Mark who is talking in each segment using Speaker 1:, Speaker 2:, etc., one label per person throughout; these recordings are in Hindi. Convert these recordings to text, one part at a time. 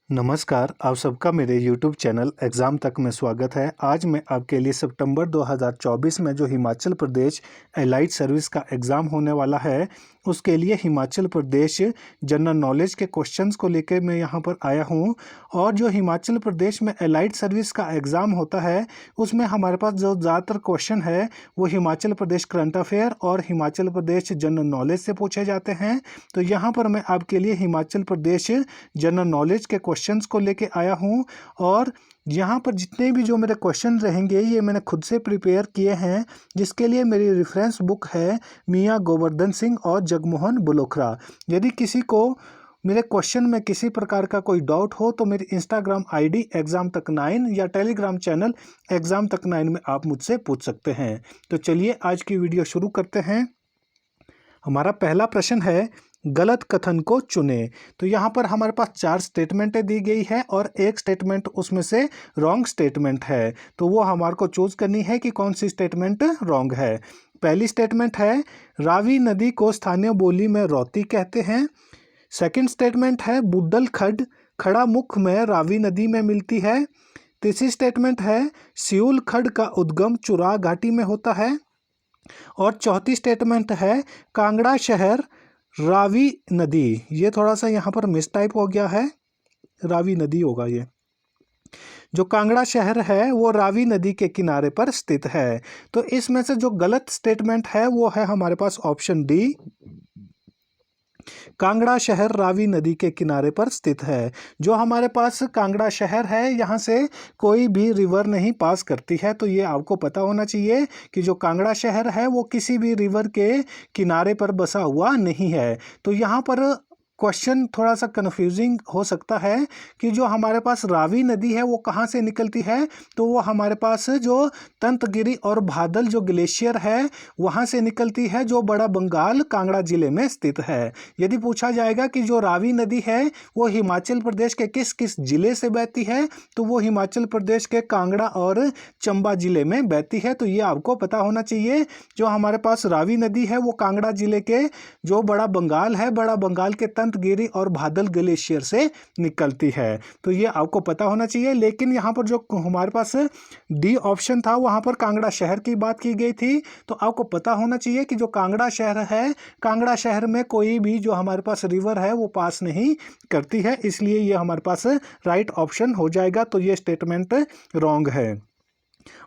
Speaker 1: नमस्कार, आप सबका मेरे YouTube चैनल एग्ज़ाम तक में स्वागत है। आज मैं आपके लिए सितंबर 2024 में जो हिमाचल प्रदेश एलाइड सर्विस का एग्ज़ाम होने वाला है, उसके लिए हिमाचल प्रदेश जनरल नॉलेज के क्वेश्चंस को लेकर मैं यहाँ पर आया हूँ। और जो हिमाचल प्रदेश में एलाइड सर्विस का एग्ज़ाम होता है, उसमें हमारे पास जो ज़्यादातर क्वेश्चन है वो हिमाचल प्रदेश करंट अफेयर और हिमाचल प्रदेश जनरल नॉलेज से पूछे जाते हैं। तो यहाँ पर मैं आपके लिए हिमाचल प्रदेश जनरल नॉलेज के क्वेश्चंस को लेके आया हूँ। और यहाँ पर जितने भी जो मेरे क्वेश्चन रहेंगे ये मैंने खुद से प्रिपेयर किए हैं, जिसके लिए मेरी रेफरेंस बुक है मियाँ गोवर्धन सिंह और जगमोहन बुलोखरा। यदि किसी को मेरे क्वेश्चन में किसी प्रकार का कोई डाउट हो तो मेरी इंस्टाग्राम आईडी एग्ज़ाम तक 9 या टेलीग्राम चैनल एग्ज़ाम तक 9 में आप मुझसे पूछ सकते हैं। तो चलिए आज की वीडियो शुरू करते हैं। हमारा पहला प्रश्न है, गलत कथन को चुने। तो यहाँ पर हमारे पास 4 स्टेटमेंटें दी गई है और एक स्टेटमेंट उसमें से रॉन्ग स्टेटमेंट है। तो वो हमारे को चूज करनी है कि कौन सी स्टेटमेंट रॉन्ग है। पहली स्टेटमेंट है, रावी नदी को स्थानीय बोली में रौती कहते हैं। सेकंड स्टेटमेंट है, बुड्डल खड्ड खड़ा मुख में रावी नदी में मिलती है। तीसरी स्टेटमेंट है, सियूल खड्ड का उद्गम चुराह घाटी में होता है। और चौथी स्टेटमेंट है, कांगड़ा शहर रावी नदी, ये थोड़ा सा यहाँ पर मिस टाइप हो गया है, रावी नदी होगा ये। जो कांगड़ा शहर है वो रावी नदी के किनारे पर स्थित है। तो इसमें से जो गलत स्टेटमेंट है वो है हमारे पास ऑप्शन डी, कांगड़ा शहर रावी नदी के किनारे पर स्थित है। जो हमारे पास कांगड़ा शहर है यहाँ से कोई भी रिवर नहीं पास करती है। तो ये आपको पता होना चाहिए कि जो कांगड़ा शहर है वो किसी भी रिवर के किनारे पर बसा हुआ नहीं है। तो यहाँ पर क्वेश्चन थोड़ा सा कन्फ्यूजिंग हो सकता है कि जो हमारे पास रावी नदी है वो कहाँ से निकलती है। तो वो हमारे पास जो तंतगिरी और भादल जो ग्लेशियर है वहाँ से निकलती है, जो बड़ा बंगाल कांगड़ा जिले में स्थित है। यदि पूछा जाएगा कि जो रावी नदी है वो हिमाचल प्रदेश के किस किस जिले से बहती है, तो वो हिमाचल प्रदेश के कांगड़ा और चंबा जिले में बहती है। तो ये आपको पता होना चाहिए। जो हमारे पास रावी नदी है वो कांगड़ा जिले के जो बड़ा बंगाल है, बड़ा बंगाल के तंतगिरी और भादल ग्लेशियर से निकलती है। तो ये आपको पता होना चाहिए। लेकिन यहाँ पर जो हमारे पास डी ऑप्शन था वहाँ पर कांगड़ा शहर की बात की गई थी। तो आपको पता होना चाहिए कि जो कांगड़ा शहर है, कांगड़ा शहर में कोई भी जो हमारे पास रिवर है वो पास नहीं करती है, इसलिए ये हमारे पास राइट ऑप्शन हो जाएगा। तो ये स्टेटमेंट रॉन्ग है।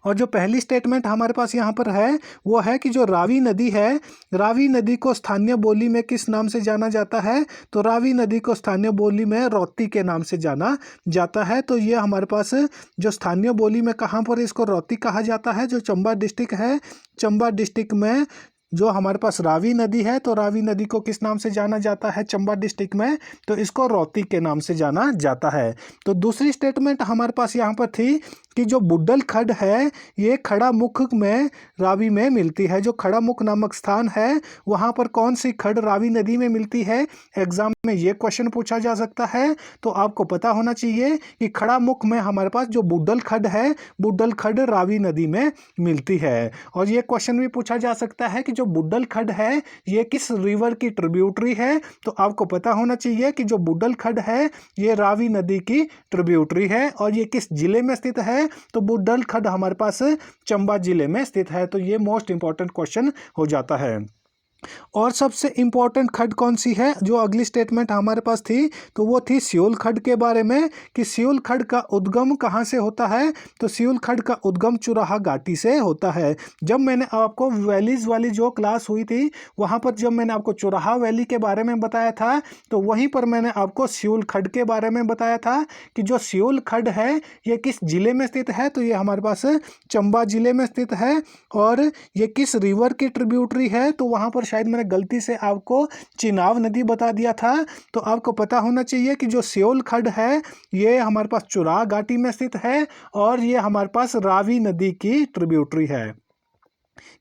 Speaker 1: और जो पहली स्टेटमेंट हमारे पास यहाँ पर है वो है कि जो रावी नदी है, रावी नदी को स्थानीय बोली में किस नाम से जाना जाता है। तो रावी नदी को स्थानीय बोली में रौती के नाम से जाना जाता है। तो ये हमारे पास जो स्थानीय बोली में कहाँ पर इसको रौती कहा जाता है, जो चंबा डिस्ट्रिक्ट है, चंबा डिस्ट्रिक्ट में जो हमारे पास रावी नदी है, तो रावी नदी को किस नाम से जाना जाता है चंबा डिस्ट्रिक्ट में, तो इसको रौती के नाम से जाना जाता है। तो दूसरी स्टेटमेंट हमारे पास यहाँ पर थी कि जो बुड्डल खड्ड है ये खड़ा मुख में रावी में मिलती है। जो खड़ा मुख नामक स्थान है वहाँ पर कौन सी खड्ड रावी नदी में मिलती है, एग्जाम में ये क्वेश्चन पूछा जा सकता है। तो आपको पता होना चाहिए कि खड़ा मुख में हमारे पास जो बुड्डल खड्ड है, बुड्डल खड्ड रावी नदी में मिलती है। और ये क्वेश्चन भी पूछा जा सकता है कि जो बुड्डल खड्ड है ये किस रिवर की ट्रिब्यूटरी है। तो आपको पता होना चाहिए कि जो बुड्डल खड्ड है ये रावी नदी की ट्रिब्यूटरी है। और ये किस जिले में स्थित है, तो बुड्डल खड्ड हमारे पास चंबा जिले में स्थित है। तो ये मोस्ट इंपॉर्टेंट क्वेश्चन हो जाता है। और सबसे इंपॉर्टेंट खड्ड कौन सी है, जो अगली स्टेटमेंट हमारे पास थी, तो वो थी सियूल खड्ड के बारे में कि सियूल खड्ड का उद्गम कहाँ से होता है। तो सियूल खड्ड का उद्गम चुराह घाटी से होता है। जब मैंने आपको वैलीज वाली जो क्लास हुई थी वहाँ पर जब मैंने आपको चुराह वैली के बारे में बताया था, तो वहीं पर मैंने आपको सियूल खड्ड के बारे में बताया था कि जो सियूल खड्ड है ये किस जिले में स्थित है। तो ये हमारे पास चंबा जिले में स्थित है। और ये किस रिवर की ट्रिब्यूटरी है, तो वहाँ पर शायद मैंने गलती से आपको चिनाब नदी बता दिया था। तो आपको पता होना चाहिए कि जो सियोल खड्ड है ये हमारे पास चुराह घाटी में स्थित है और ये हमारे पास रावी नदी की ट्रिब्यूटरी है।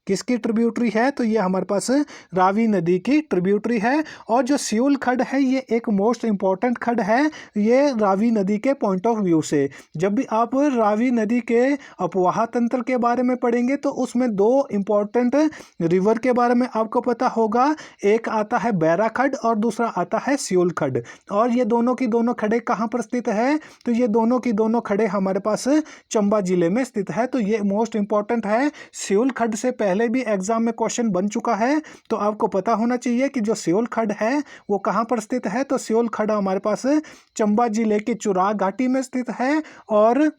Speaker 1: किसकी ट्रिब्यूटरी है? तो ये हमारे पास रावी नदी की ट्रिब्यूटरी है। और जो सियूल खड्ड है ये एक मोस्ट इंपॉर्टेंट खड्ड है ये रावी नदी के पॉइंट ऑफ व्यू से। जब भी आप रावी नदी के अपवाह तंत्र के बारे में पढ़ेंगे तो उसमें दो इंपॉर्टेंट रिवर के बारे में आपको पता होगा, एक आता है बैरा खड्ड और दूसरा आता है सियूल खड्ड। और ये दोनों की दोनों खड्डे कहाँ पर स्थित है? तो ये दोनों की दोनों खड्डे हमारे पास चंबा जिले में स्थित है। तो ये मोस्ट इंपॉर्टेंट है। सियूल खड्ड से पहले भी एग्जाम में क्वेश्चन बन चुका है, तो आपको पता होना चाहिए कि जो सियूल खड्ड है वो कहाँ पर स्थित है। तो सियूल खड्ड हमारे पास चंबा जिले की चुराह घाटी में स्थित है। और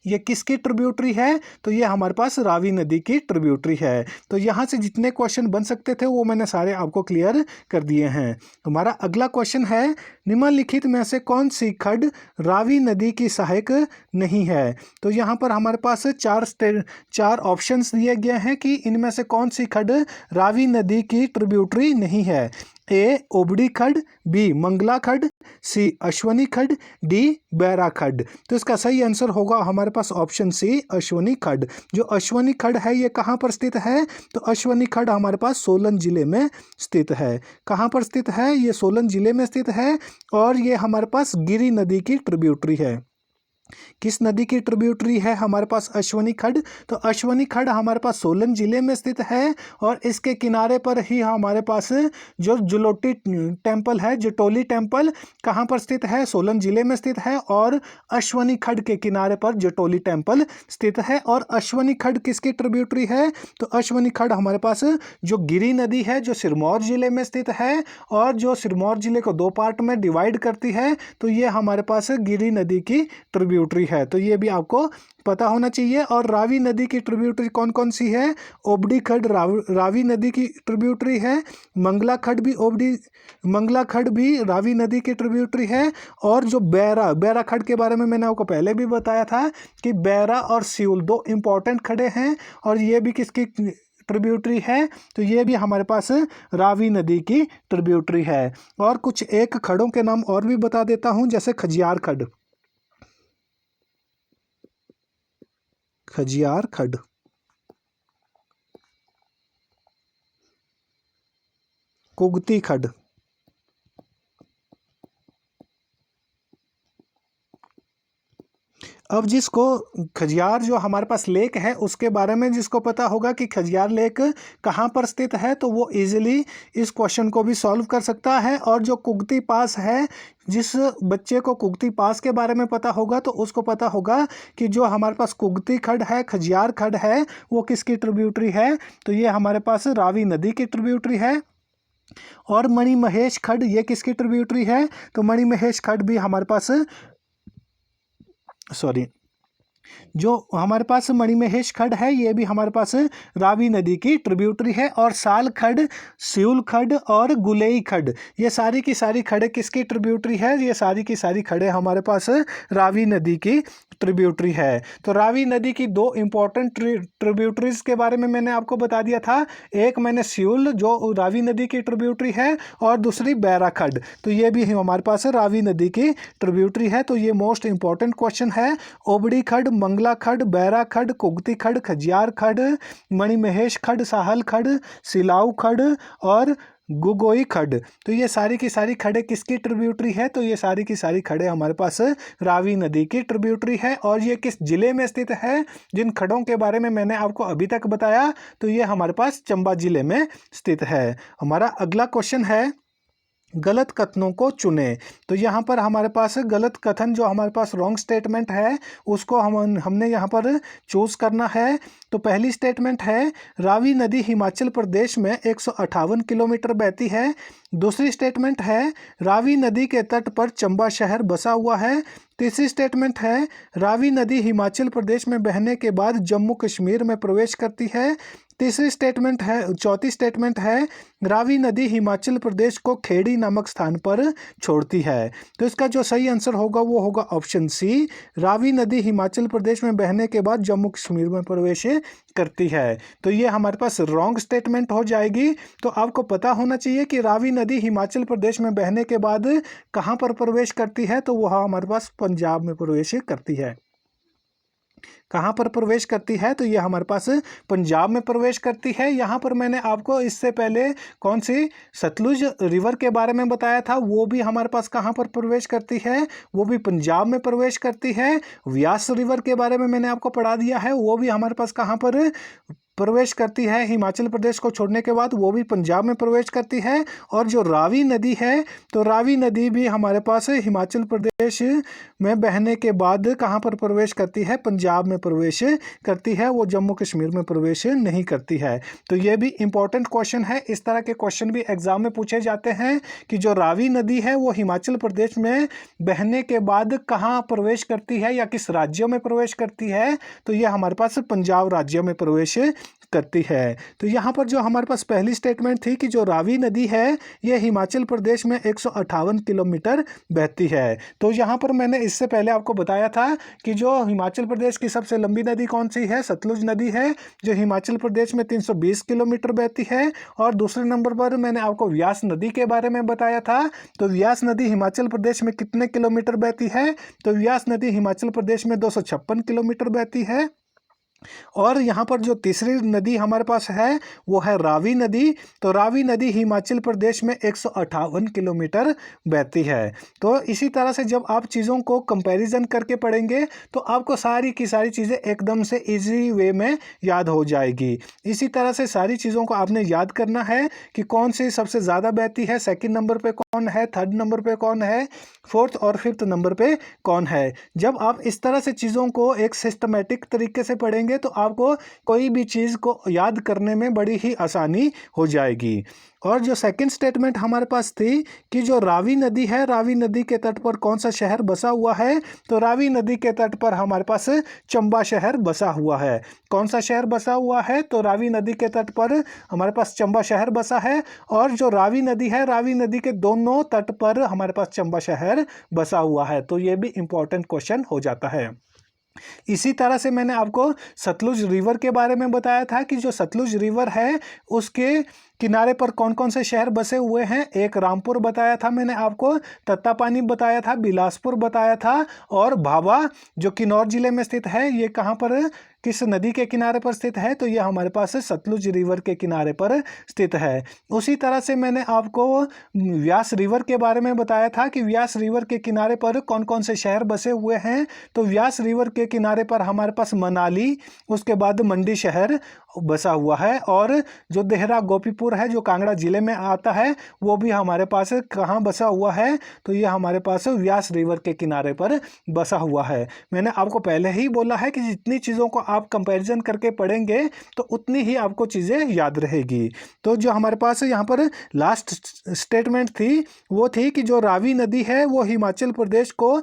Speaker 1: ये किसकी ट्रिब्यूटरी है? तो ये हमारे पास रावी नदी की ट्रिब्यूटरी है। तो यहाँ से जितने क्वेश्चन बन सकते थे वो मैंने सारे आपको क्लियर कर दिए हैं। हमारा अगला क्वेश्चन है, निम्नलिखित में से कौन सी खड्ड रावी नदी की सहायक नहीं है? तो यहाँ पर हमारे पास चार ऑप्शंस दिए गए हैं कि इनमें से कौन सी खड्ड रावी नदी की ट्रिब्यूटरी नहीं है। ए ओबड़ी खड्ड, बी मंगला खड्ड, सी अश्वनी खड्ड, डी बैरा खड्ड। तो इसका सही आंसर होगा हमारे पास ऑप्शन सी अश्वनी खड्ड। जो अश्वनी खड्ड है ये कहाँ पर स्थित है? तो अश्वनी खड्ड हमारे पास सोलन जिले में स्थित है। कहाँ पर स्थित है? ये सोलन जिले में स्थित है। और ये हमारे पास गिरी नदी की ट्रिब्यूटरी है। किस नदी की ट्रिब्यूटरी है हमारे पास? अश्वनी खड्ड। तो अश्वनी खड्ड हमारे पास सोलन जिले में स्थित है। और इसके किनारे पर ही हमारे पास जो जुलोटी टेम्पल है, जटोली टेम्पल कहाँ पर स्थित है? सोलन जिले में स्थित है। और अश्वनी खड्ड के किनारे पर जटोली टेम्पल स्थित है। और अश्वनी खड्ड किसकी ट्रिब्यूटरी है? तो अश्वनी खड्ड हमारे पास जो गिरी नदी है जो सिरमौर जिले में स्थित है, और जो सिरमौर जिले को दो पार्ट में डिवाइड करती है, तो ये हमारे पास गिरी नदी की ट्रिब्यूटरी है। तो ये भी आपको पता होना चाहिए। और रावी नदी की ट्रिब्यूटरी कौन कौन सी है? ओबड़ी खड्ड रावी नदी की ट्रिब्यूटरी है। मंगला खड्ड भी रावी नदी की ट्रिब्यूटरी है। और जो बैरा खड्ड के बारे में मैंने आपको पहले भी बताया था कि बैरा और सियूल दो इंपॉर्टेंट खड्डे हैं, और ये भी किसकी ट्रिब्यूटरी है? तो ये भी हमारे पास रावी नदी की ट्रिब्यूटरी है। और कुछ एक खड्डों के नाम और भी बता देता हूं, जैसे खजियार खड्ड, कुगती खड्ड, अब जिसको खजियार जो हमारे पास लेक है उसके बारे में जिसको पता होगा कि खजियार लेक कहाँ पर स्थित है, तो वो इजीली इस क्वेश्चन को भी सॉल्व कर सकता है। और जो कुगती पास है, जिस बच्चे को कुगती पास के बारे में पता होगा तो उसको पता होगा कि जो हमारे पास कुगती खड्ड है, खजियार खड्ड है, वो किसकी ट्रिब्यूटरी है? तो ये हमारे पास रावी नदी की ट्रिब्यूटरी है। और मणिमहेश खड्ड ये किसकी ट्रिब्यूटरी है? तो मणिमहेश खड्ड भी हमारे पास जो हमारे पास मणिमहेश खड्ड है ये भी हमारे पास रावी नदी की ट्रिब्यूटरी है। और साल खड्ड, सियूल खड्ड और गुलेई खड्ड ये सारी की सारी खड्डे किसकी ट्रिब्यूटरी है? ये सारी की सारी खड्डे हमारे पास रावी नदी की ट्रिब्यूटरी है। तो रावी नदी की दो इंपॉर्टेंट ट्रिब्यूटरीज के बारे में मैंने आपको बता दिया था। एक मैंने सियूल जो रावी नदी की ट्रिब्यूटरी है, और दूसरी बैरा खड्ड, तो ये भी हमारे पास रावी नदी की ट्रिब्यूटरी है। तो ये मोस्ट इंपॉर्टेंट क्वेश्चन है। ओबड़ी खड्ड, मंगला खड्ड, बैरा खड्ड, कुगती खड्ड, खजियार खड्ड, मणिमहेश खड्ड, साहल खड्ड, सिलाऊ खड्ड और गुगोई खड्ड, तो ये सारी की सारी खड्डे किसकी ट्रिब्यूटरी है? तो ये सारी की सारी खड्डे हमारे पास रावी नदी की ट्रिब्यूटरी है। और ये किस जिले में स्थित है? जिन खड्डों के बारे में मैंने आपको अभी तक बताया, तो ये हमारे पास चंबा जिले में स्थित है। हमारा अगला क्वेश्चन है, गलत कथनों को चुने। तो यहाँ पर हमारे पास गलत कथन जो हमारे पास रॉन्ग स्टेटमेंट है उसको हमने यहाँ पर चूज करना है। तो पहली स्टेटमेंट है, रावी नदी हिमाचल प्रदेश में 158 किलोमीटर बहती है। दूसरी स्टेटमेंट है, रावी नदी के तट पर चंबा शहर बसा हुआ है। तीसरी स्टेटमेंट है, रावी नदी हिमाचल प्रदेश में बहने के बाद जम्मू कश्मीर में प्रवेश करती है। चौथी स्टेटमेंट है, रावी नदी हिमाचल प्रदेश को खेड़ी नामक स्थान पर छोड़ती है। तो इसका जो सही आंसर होगा वो होगा ऑप्शन सी, रावी नदी हिमाचल प्रदेश में बहने के बाद जम्मू कश्मीर में प्रवेश करती है। तो ये हमारे पास रॉन्ग स्टेटमेंट हो जाएगी। तो आपको पता होना चाहिए कि रावी नदी हिमाचल प्रदेश में बहने के बाद कहाँ पर प्रवेश करती है, तो वह हमारे पास पंजाब में प्रवेश करती है। कहाँ पर प्रवेश करती है, तो ये हमारे पास पंजाब में प्रवेश करती है। यहाँ पर मैंने आपको इससे पहले कौन सी सतलुज रिवर के बारे में बताया था, वो भी हमारे पास कहाँ पर प्रवेश करती है, वो भी पंजाब में प्रवेश करती है। व्यास रिवर के बारे में मैंने आपको पढ़ा दिया है, वो भी हमारे पास कहाँ पर प्रवेश करती है, हिमाचल प्रदेश को छोड़ने के बाद वो भी पंजाब में प्रवेश करती है। और जो रावी नदी है, तो रावी नदी भी हमारे पास हिमाचल प्रदेश में बहने के बाद कहाँ पर प्रवेश करती है, पंजाब में प्रवेश करती है, वो जम्मू कश्मीर में प्रवेश नहीं करती है। तो ये भी इंपॉर्टेंट क्वेश्चन है। इस तरह के क्वेश्चन भी एग्जाम में पूछे जाते हैं कि जो रावी नदी है वो हिमाचल प्रदेश में बहने के बाद कहाँ प्रवेश करती है या किस राज्यों में प्रवेश करती है, तो ये हमारे पास पंजाब राज्य में प्रवेश करती है। तो यहाँ पर जो हमारे पास पहली स्टेटमेंट थी कि जो रावी नदी है ये हिमाचल प्रदेश में 158 किलोमीटर बहती है। तो यहाँ पर मैंने इससे पहले आपको बताया था कि जो हिमाचल प्रदेश की सबसे लंबी नदी कौन सी है, सतलुज नदी है, जो हिमाचल प्रदेश में 320 किलोमीटर बहती है। और दूसरे नंबर पर मैंने आपको व्यास नदी के बारे में बताया था। तो व्यास नदी हिमाचल प्रदेश में कितने किलोमीटर बहती है, तो व्यास नदी हिमाचल प्रदेश में 256 किलोमीटर बहती है। और यहाँ पर जो तीसरी नदी हमारे पास है वो है रावी नदी। तो रावी नदी हिमाचल प्रदेश में 158 किलोमीटर बहती है। तो इसी तरह से जब आप चीज़ों को कंपैरिजन करके पढ़ेंगे तो आपको सारी की सारी चीज़ें एकदम से इजी वे में याद हो जाएगी। इसी तरह से सारी चीज़ों को आपने याद करना है कि कौन सी सबसे ज़्यादा बहती है, सेकंड नंबर पे कौन है, थर्ड नंबर पे कौन है, फोर्थ और फिफ्थ नंबर पे कौन है। जब आप इस तरह से चीज़ों को एक सिस्टमेटिक तरीके से पढ़ेंगे तो आपको कोई भी चीज़ को याद करने में बड़ी ही आसानी हो जाएगी। और जो सेकंड स्टेटमेंट हमारे पास थी कि जो रावी नदी है, रावी नदी के तट पर कौन सा शहर बसा हुआ है, तो रावी नदी के तट पर हमारे पास चंबा शहर बसा हुआ है। कौन सा शहर बसा हुआ है, तो रावी नदी के तट पर हमारे पास चंबा शहर बसा है। और जो रावी नदी है, रावी नदी के दोनों तट पर हमारे पास चंबा शहर बसा हुआ है। तो ये भी इंपॉर्टेंट क्वेश्चन हो जाता है। इसी तरह से मैंने आपको सतलुज रिवर के बारे में बताया था कि जो सतलुज रिवर है उसके किनारे पर कौन कौन से शहर बसे हुए हैं। एक रामपुर बताया था मैंने आपको, तत्तापानी बताया था, बिलासपुर बताया था, और भाभा जो किन्नौर जिले में स्थित है, ये कहाँ पर किस नदी के किनारे पर स्थित है, तो ये हमारे पास सतलुज रिवर के किनारे पर स्थित है। उसी तरह से मैंने आपको व्यास रिवर के बारे में बताया था कि व्यास रिवर के किनारे पर कौन कौन से शहर बसे हुए हैं। तो व्यास रिवर के किनारे पर हमारे पास मनाली, उसके बाद मंडी शहर बसा हुआ है। और जो देहरा गोपीपुर है जो कांगड़ा जिले में आता है वो भी हमारे पास कहाँ बसा हुआ है, तो ये हमारे पास व्यास रिवर के किनारे पर बसा हुआ है। मैंने आपको पहले ही बोला है कि जितनी चीज़ों को आप कंपैरिजन करके पढ़ेंगे तो उतनी ही आपको चीज़ें याद रहेगी। तो जो हमारे पास यहाँ पर लास्ट स्टेटमेंट थी वो थी कि जो रावी नदी है वो हिमाचल प्रदेश को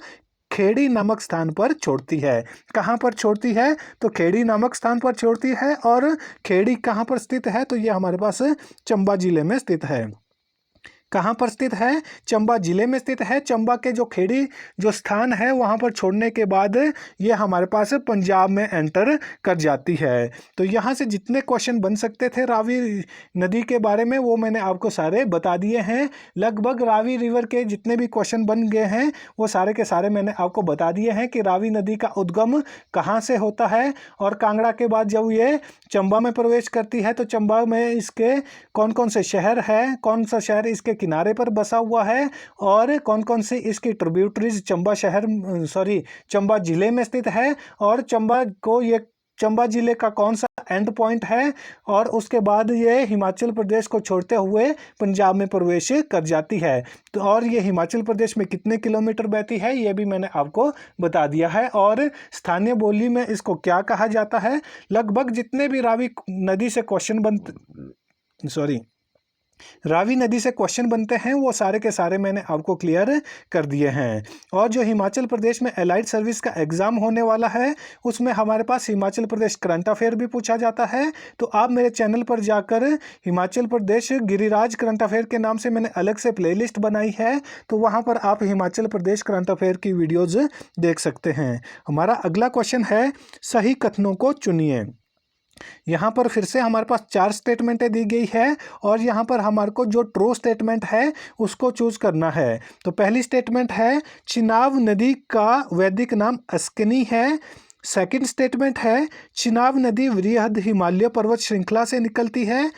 Speaker 1: खेड़ी नामक स्थान पर छोड़ती है। कहाँ पर छोड़ती है, तो खेड़ी नामक स्थान पर छोड़ती है। और खेड़ी कहाँ पर स्थित है, तो ये हमारे पास चंबा जिले में स्थित है। कहाँ पर स्थित है, चंबा जिले में स्थित है। चंबा के जो खेड़ी जो स्थान है वहाँ पर छोड़ने के बाद ये हमारे पास पंजाब में एंटर कर जाती है। तो यहाँ से जितने क्वेश्चन बन सकते थे रावी नदी के बारे में वो मैंने आपको सारे बता दिए हैं। लगभग रावी रिवर के जितने भी क्वेश्चन बन गए हैं वो सारे के सारे मैंने आपको बता दिए हैं कि रावी नदी का उद्गम कहाँ से होता है, और कांगड़ा के बाद जब ये चंबा में प्रवेश करती है तो चंबा में इसके कौन कौन से शहर है, कौन सा शहर इसके किनारे पर बसा हुआ है, और कौन कौन सी इसकी ट्रिब्यूटरीज चंबा जिले में स्थित है, और चंबा जिले का कौन सा एंड पॉइंट है, और उसके बाद ये हिमाचल प्रदेश को छोड़ते हुए पंजाब में प्रवेश कर जाती है। तो और ये हिमाचल प्रदेश में कितने किलोमीटर बहती है ये भी मैंने आपको बता दिया है। और स्थानीय बोली में इसको क्या कहा जाता है। लगभग जितने भी रावी नदी से क्वेश्चन बनते हैं वो सारे के सारे मैंने आपको क्लियर कर दिए हैं। और जो हिमाचल प्रदेश में एलाइड सर्विस का एग्ज़ाम होने वाला है उसमें हमारे पास हिमाचल प्रदेश करंट अफेयर भी पूछा जाता है। तो आप मेरे चैनल पर जाकर हिमाचल प्रदेश गिरिराज करंट अफेयर के नाम से मैंने अलग से प्लेलिस्ट बनाई है, तो वहाँ पर आप हिमाचल प्रदेश करंट अफेयर की वीडियोज़ देख सकते हैं। हमारा अगला क्वेश्चन है सही कथनों को चुनिए। यहाँ पर फिर से हमारे पास 4 स्टेटमेंटें दी गई है और यहाँ पर हमारे को जो ट्रू स्टेटमेंट है उसको चूज करना है। तो पहली स्टेटमेंट है चिनाब नदी का वैदिक नाम अस्किनी है। सेकंड स्टेटमेंट है चिनाब नदी वृहद हिमालय पर्वत श्रृंखला से निकलती है।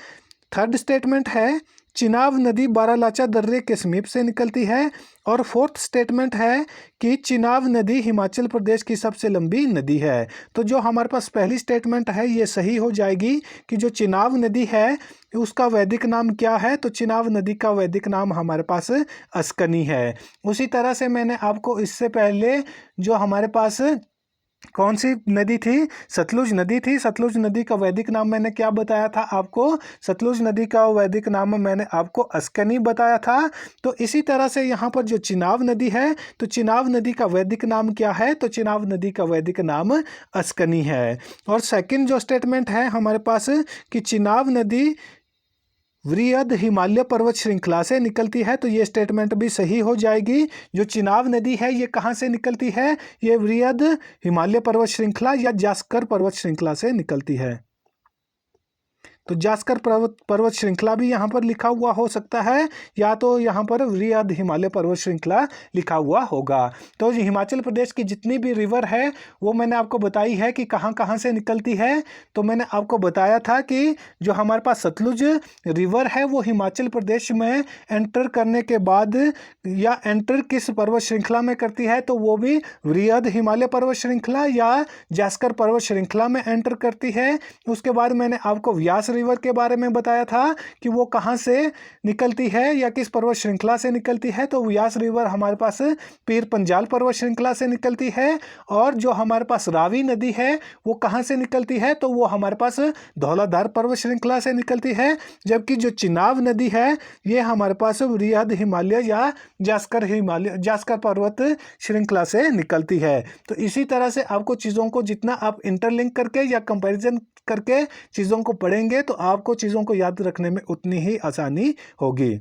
Speaker 1: थर्ड स्टेटमेंट है चिनाब नदी बारालाचा दर्रे के समीप से निकलती है। और फोर्थ स्टेटमेंट है कि चिनाब नदी हिमाचल प्रदेश की सबसे लंबी नदी है। तो जो हमारे पास पहली स्टेटमेंट है ये सही हो जाएगी कि जो चिनाब नदी है उसका वैदिक नाम क्या है, तो चिनाब नदी का वैदिक नाम हमारे पास अस्कनी है। उसी तरह से मैंने आपको इससे पहले जो हमारे पास कौन सी नदी थी, सतलुज नदी थी। सतलुज नदी का वैदिक नाम मैंने क्या बताया था आपको, सतलुज नदी का वैदिक नाम मैंने आपको अस्कनी बताया था। तो इसी तरह से यहाँ पर जो चिनाब नदी है, तो चिनाब नदी का वैदिक नाम क्या है, तो चिनाब नदी का वैदिक नाम अस्कनी है। और सेकंड जो स्टेटमेंट है हमारे पास कि चिनाब नदी वृहद हिमालय पर्वत श्रृंखला से निकलती है, तो ये स्टेटमेंट भी सही हो जाएगी। जो चिनाब नदी है ये कहाँ से निकलती है, ये वृहद हिमालय पर्वत श्रृंखला या जास्कर पर्वत श्रृंखला से निकलती है। तो जास्कर पर्वत श्रृंखला भी यहाँ पर लिखा हुआ हो सकता है, या तो यहाँ पर वृहद हिमालय पर्वत श्रृंखला लिखा हुआ होगा। तो हिमाचल प्रदेश की जितनी भी रिवर है वो मैंने आपको बताई है कि कहाँ कहाँ से निकलती है। तो मैंने आपको बताया था कि जो हमारे पास सतलुज रिवर है वो हिमाचल प्रदेश में एंटर करने के बाद या एंटर किस पर्वत श्रृंखला में करती है, तो वो भी वृहद हिमालय पर्वत श्रृंखला या जास्कर पर्वत श्रृंखला में एंटर करती है। उसके बाद मैंने आपको व्यास रिवर के बारे में बताया था कि वो कहाँ से निकलती है या किस पर्वत श्रृंखला से निकलती है। तो व्यास रिवर हमारे पास पीर पंजाल पर्वत श्रृंखला से निकलती है। और जो हमारे पास रावी नदी है वो कहाँ से निकलती है, तो वो हमारे पास धौलाधार पर्वत श्रृंखला से निकलती है। जबकि जो चिनाब नदी है ये हमारे पास वृहद हिमालय या जास्कर पर्वत श्रृंखला से निकलती है। तो इसी तरह से आपको चीज़ों को जितना आप इंटरलिंक करके या कंपैरिजन करके चीज़ों को पढ़ेंगे तो आपको चीज़ों को याद रखने में उतनी ही आसानी होगी।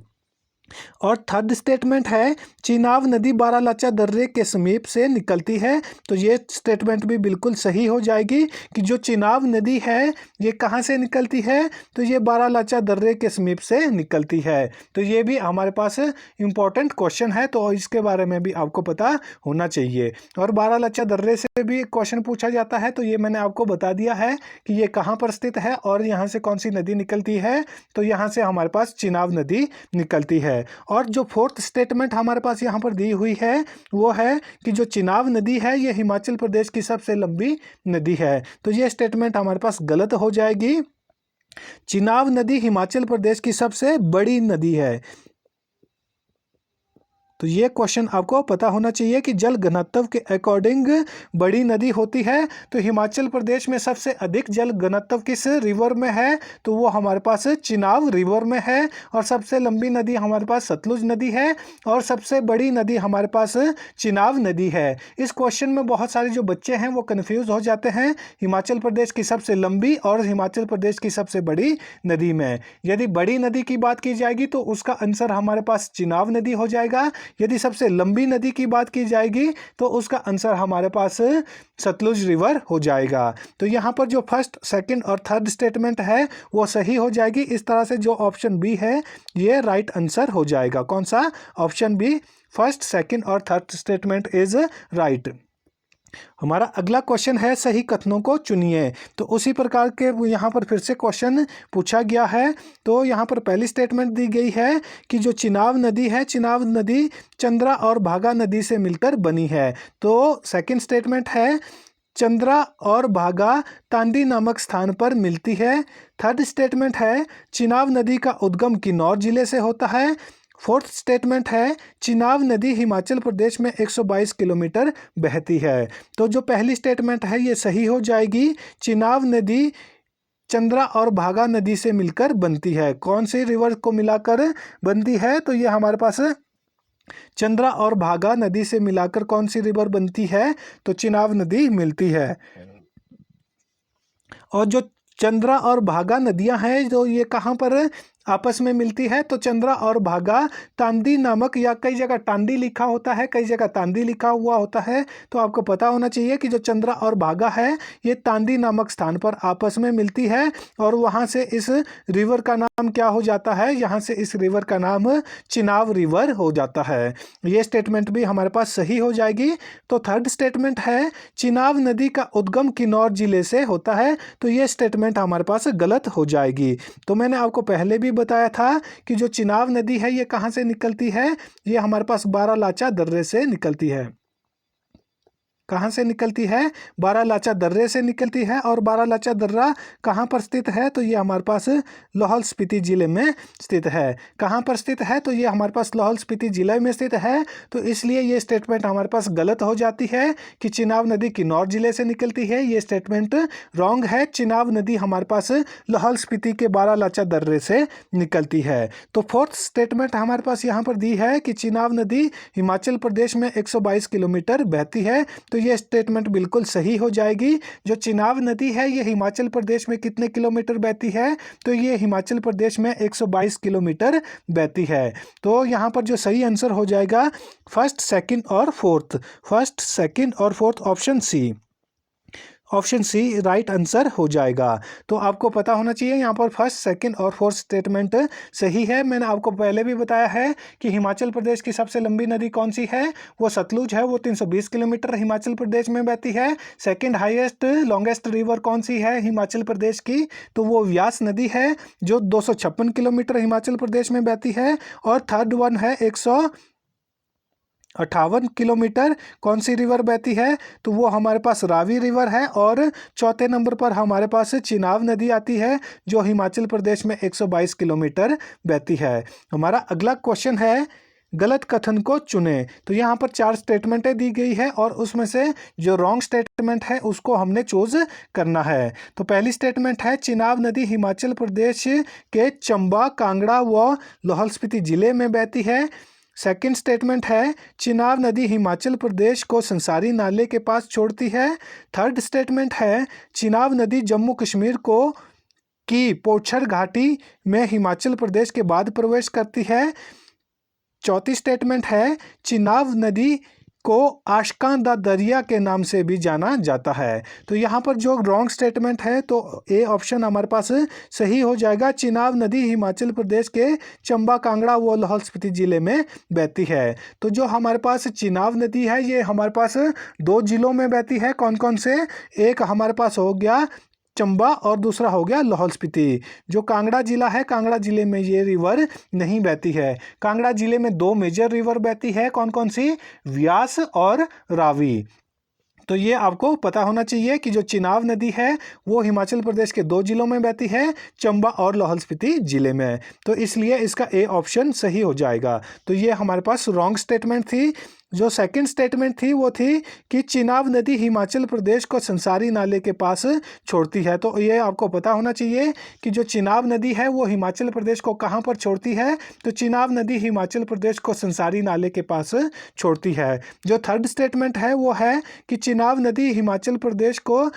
Speaker 1: और थर्ड स्टेटमेंट है चिनाब नदी बारालाचा दर्रे के समीप से निकलती है। तो ये स्टेटमेंट भी बिल्कुल सही हो जाएगी कि जो चिनाब नदी है ये कहाँ से निकलती है, तो ये बारालाचा दर्रे के समीप से निकलती है। तो ये भी हमारे पास इम्पोर्टेंट क्वेश्चन है, तो इसके बारे में भी आपको पता होना चाहिए। और बारालाचा दर्रे से भी क्वेश्चन पूछा जाता है, तो ये मैंने आपको बता दिया है कि ये कहाँ पर स्थित है और यहाँ से कौन सी नदी निकलती है। तो यहाँ से हमारे पास चिनाब नदी निकलती है। और जो फोर्थ स्टेटमेंट हमारे पास यहाँ पर दी हुई है वो है कि जो चिनाब नदी है ये हिमाचल प्रदेश की सबसे लंबी नदी है। तो ये स्टेटमेंट हमारे पास गलत हो जाएगी। चिनाब नदी हिमाचल प्रदेश की सबसे बड़ी नदी है। तो ये क्वेश्चन आपको पता होना चाहिए कि जल घनत्व के अकॉर्डिंग बड़ी नदी होती है। तो हिमाचल प्रदेश में सबसे अधिक जल घनत्व किस रिवर में है, तो वो हमारे पास चिनाब रिवर में है। और सबसे लंबी नदी हमारे पास सतलुज नदी है और सबसे बड़ी नदी हमारे पास चिनाब नदी है। इस क्वेश्चन में बहुत सारे जो बच्चे हैं वो कन्फ्यूज हो जाते हैं हिमाचल प्रदेश की सबसे लंबी और हिमाचल प्रदेश की सबसे बड़ी नदी में। यदि बड़ी नदी की बात की जाएगी तो उसका आंसर हमारे पास चिनाब नदी हो जाएगा। यदि सबसे लंबी नदी की बात की जाएगी तो उसका आंसर हमारे पास सतलुज रिवर हो जाएगा। तो यहाँ पर जो फर्स्ट, सेकंड और थर्ड स्टेटमेंट है वो सही हो जाएगी। इस तरह से जो ऑप्शन बी है ये राइट आंसर हो जाएगा। कौन सा? ऑप्शन बी, फर्स्ट, सेकंड और थर्ड स्टेटमेंट इज राइट। हमारा अगला क्वेश्चन है सही कथनों को चुनिए। तो उसी प्रकार के यहाँ पर फिर से क्वेश्चन पूछा गया है। तो यहाँ पर पहली स्टेटमेंट दी गई है कि जो चिनाब नदी है, चिनाब नदी चंद्रा और भागा नदी से मिलकर बनी है। तो सेकंड स्टेटमेंट है चंद्रा और भागा तांडी नामक स्थान पर मिलती है। थर्ड स्टेटमेंट है चिनाब नदी का उद्गम किन्नौर जिले से होता है। फोर्थ स्टेटमेंट है चिनाब नदी हिमाचल प्रदेश में 122 किलोमीटर बहती है। तो जो पहली स्टेटमेंट है ये सही हो जाएगी। चिनाब नदी चंद्रा और भागा नदी से मिलकर बनती है। कौन सी रिवर को मिलाकर बनती है? तो ये हमारे पास चंद्रा और भागा नदी से मिलाकर कौन सी रिवर बनती है? तो चिनाब नदी मिलती है। और जो चंद्रा और भागा नदियां हैं जो ये कहाँ पर आपस में मिलती है तो चंद्रा और भागा तांदी नामक, या कई जगह टांदी लिखा होता है, कई जगह तांदी लिखा हुआ होता है, तो आपको पता होना चाहिए कि जो चंद्रा और भागा है ये तांदी नामक स्थान पर आपस में मिलती है और वहाँ से इस रिवर का नाम क्या हो जाता है, यहाँ से इस रिवर का नाम चिनाब रिवर हो जाता है। ये स्टेटमेंट भी हमारे पास सही हो जाएगी। तो थर्ड स्टेटमेंट है चिनाब नदी का उद्गम किन्नौर जिले से होता है, तो ये स्टेटमेंट हमारे पास गलत हो जाएगी। तो मैंने आपको पहले भी बताया था कि जो चिनाब नदी है ये कहाँ से निकलती है, ये हमारे पास बारालाचा दर्रे से निकलती है। कहाँ से निकलती है, बारालाचा दर्रे से निकलती है। और बारालाचा दर्रा कहाँ पर स्थित है, तो ये हमारे पास लाहौल स्पीति जिले में स्थित है। कहाँ पर स्थित है, तो ये हमारे पास लाहौल स्पीति जिले में स्थित है। तो इसलिए ये स्टेटमेंट हमारे पास गलत हो जाती है कि चिनाब नदी किन्नौर जिले से निकलती है। ये स्टेटमेंट रॉन्ग है। चिनाब नदी हमारे पास लाहौल स्पीति के बारालाचा दर्रे से निकलती है। तो फोर्थ स्टेटमेंट हमारे पास यहाँ पर दी है कि चिनाब नदी हिमाचल प्रदेश में 122 किलोमीटर बहती है, तो ये स्टेटमेंट बिल्कुल सही हो जाएगी। जो चिनाब नदी है ये हिमाचल प्रदेश में कितने किलोमीटर बहती है, तो ये हिमाचल प्रदेश में 122 किलोमीटर बहती है। तो यहाँ पर जो सही आंसर हो जाएगा फर्स्ट, सेकंड और फोर्थ, फर्स्ट, सेकंड और fourth, option C. Option C right answer हो जाएगा। तो आपको पता होना चाहिए यहाँ पर फर्स्ट, सेकंड और फोर्थ स्टेटमेंट सही है। मैंने आपको पहले भी बताया है कि हिमाचल प्रदेश की सबसे लंबी नदी कौन सी है, वो सतलुज है, वो 320 किलोमीटर हिमाचल प्रदेश में बहती है। सेकंड हाईएस्ट लॉन्गेस्ट रिवर कौन सी है हिमाचल प्रदेश की, तो वो व्यास नदी है जो 256 किलोमीटर हिमाचल प्रदेश में बहती है। और थर्ड वन है 158 किलोमीटर कौन सी रिवर बहती है, तो वो हमारे पास रावी रिवर है। और चौथे नंबर पर हमारे पास चिनाब नदी आती है जो हिमाचल प्रदेश में 122 किलोमीटर बहती है। हमारा अगला क्वेश्चन है गलत कथन को चुने। तो यहाँ पर 4 स्टेटमेंटें दी गई है और उसमें से जो रॉन्ग स्टेटमेंट है उसको हमने चूज करना है। तो पहली स्टेटमेंट है चिनाब नदी हिमाचल प्रदेश के चंबा, कांगड़ा व लाहौल स्पीति जिले में बहती है। सेकंड स्टेटमेंट है चिनाब नदी हिमाचल प्रदेश को संसारी नाले के पास छोड़ती है। थर्ड स्टेटमेंट है चिनाब नदी जम्मू कश्मीर की पोछर घाटी में हिमाचल प्रदेश के बाद प्रवेश करती है। चौथी स्टेटमेंट है चिनाब नदी को आशकां दा दरिया के नाम से भी जाना जाता है। तो यहाँ पर जो रॉन्ग स्टेटमेंट है तो ए ऑप्शन हमारे पास सही हो जाएगा। चिनाब नदी हिमाचल प्रदेश के चंबा, कांगड़ा व लाहौल स्पीति जिले में बहती है। तो जो हमारे पास चिनाब नदी है ये हमारे पास 2 जिलों में बहती है। कौन कौन से, एक हमारे पास हो गया चंबा और दूसरा हो गया लाहौल स्पीति। जो कांगड़ा जिला है, कांगड़ा जिले में ये रिवर नहीं बहती है। कांगड़ा जिले में 2 मेजर रिवर बहती है, कौन कौन सी, व्यास और रावी। तो ये आपको पता होना चाहिए कि जो चिनाब नदी है वो हिमाचल प्रदेश के 2 जिलों में बहती है, चंबा और लाहौल स्पीति जिले में। तो इसलिए इसका ए ऑप्शन सही हो जाएगा। तो ये हमारे पास रॉन्ग स्टेटमेंट थी। जो सेकंड स्टेटमेंट थी वो थी कि चिनाब नदी हिमाचल प्रदेश को संसारी नाले के पास छोड़ती है। तो ये आपको पता होना चाहिए कि जो चिनाब नदी है वो हिमाचल प्रदेश को कहाँ पर छोड़ती है, तो चिनाब नदी हिमाचल प्रदेश को संसारी नाले के पास छोड़ती है। जो थर्ड स्टेटमेंट है वो है कि चिनाब नदी हिमाचल प्रदेश को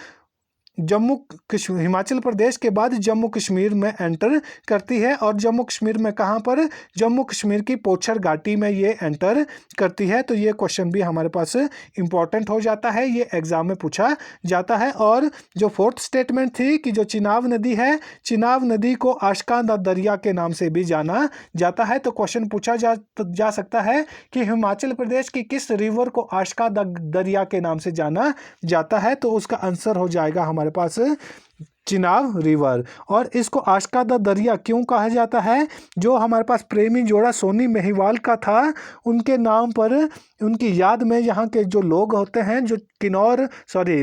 Speaker 1: हिमाचल प्रदेश के बाद जम्मू कश्मीर में एंटर करती है। और जम्मू कश्मीर में कहाँ पर, जम्मू कश्मीर की पोछर घाटी में ये एंटर करती है। तो ये क्वेश्चन भी हमारे पास इंपॉर्टेंट हो जाता है, ये एग्जाम में पूछा जाता है। और जो फोर्थ स्टेटमेंट थी कि जो चिनाब नदी है, चिनाब नदी को आशकां दा दरिया के नाम से भी जाना जाता है। तो क्वेश्चन पूछा जा सकता है कि हिमाचल प्रदेश की किस रिवर को आशकां दा दरिया के नाम से जाना जाता है, तो उसका आंसर हो जाएगा हमारे पास चिनाब रिवर। और इसको आशकां दा दरिया क्यों कहा जाता है, जो हमारे पास प्रेमी जोड़ा सोनी महिवाल का था उनके नाम पर, उनकी याद में यहाँ के जो लोग होते हैं, जो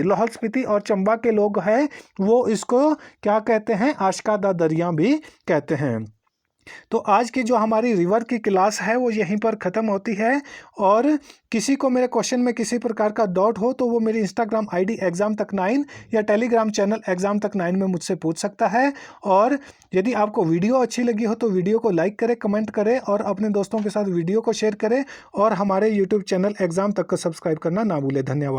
Speaker 1: लाहौल स्पीति और चंबा के लोग हैं, वो इसको क्या कहते हैं, आशकां दा दरिया भी कहते हैं। तो आज की जो हमारी रिवर की क्लास है वो यहीं पर ख़त्म होती है। और किसी को मेरे क्वेश्चन में किसी प्रकार का डाउट हो तो वो मेरी इंस्टाग्राम आईडी एग्जाम तक 9 या टेलीग्राम चैनल एग्जाम तक 9 में मुझसे पूछ सकता है। और यदि आपको वीडियो अच्छी लगी हो तो वीडियो को लाइक करें, कमेंट करें और अपने दोस्तों के साथ वीडियो को शेयर करें। और हमारे यूट्यूब चैनल एग्जाम तक को सब्सक्राइब करना ना भूलें। धन्यवाद।